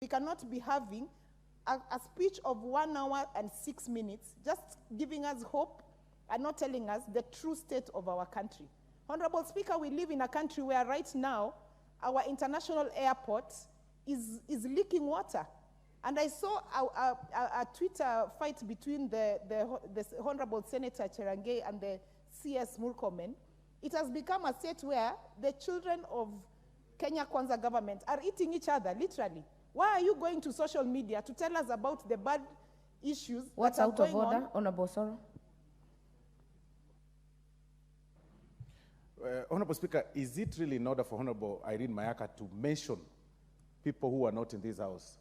We cannot be having a speech of 1 hour and 6 minutes, just giving us hope and not telling us the true state of our country. Honorable Speaker, we live in a country where right now our international airport is leaking water. And I saw a Twitter fight between the Honorable Senator Cherangei and the CS Murkomen. It has become a state where the children of Kenya Kwanza government are eating each other, literally. Why are you going to social media to tell us about the bad issues What's that are out going of order, on? Honorable Osoro? Honorable Speaker, is it really in order for Honorable Irene Mayaka to mention people who are not in this house,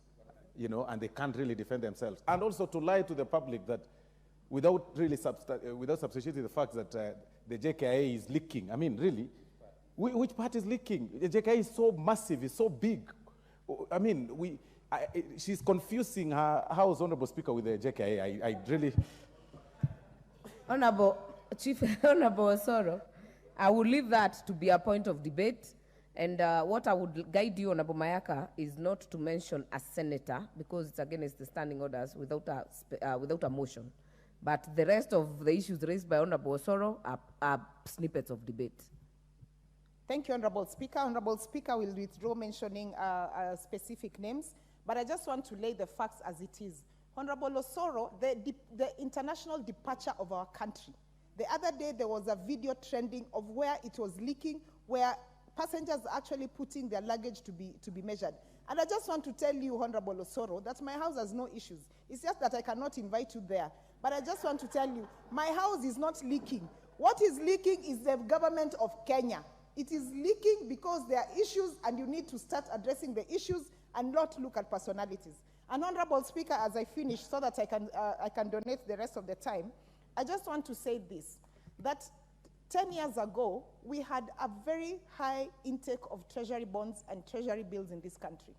you know, and they can't really defend themselves, and also to lie to the public that without really without substantiating the fact that the JKIA is leaking? I mean, really, which part is leaking? The JKIA is so massive, it's so big. I mean, she's confusing her house, Honorable Speaker, with the JKIA. I really... Honorable Osoro, I will leave that to be a point of debate. And what I would guide you, Honorable Mayaka, is not to mention a senator, because it's against the standing orders without a motion. But the rest of the issues raised by Honorable Osoro are snippets of debate. Thank you, Honorable Speaker. Honorable Speaker will withdraw mentioning specific names, but I just want to lay the facts as it is. Honorable Osoro, the international departure of our country. The other day, there was a video trending of where it was leaking, where passengers are actually putting their luggage to be measured. And I just want to tell you, Honorable Osoro, that my house has no issues. It's just that I cannot invite you there. But I just want to tell you, my house is not leaking. What is leaking is the government of Kenya. It is leaking because there are issues, and you need to start addressing the issues and not look at personalities. And Honorable Speaker, as I finish, so that I can donate the rest of the time, I just want to say this, that 10 years ago, we had a very high intake of treasury bonds and treasury bills in this country.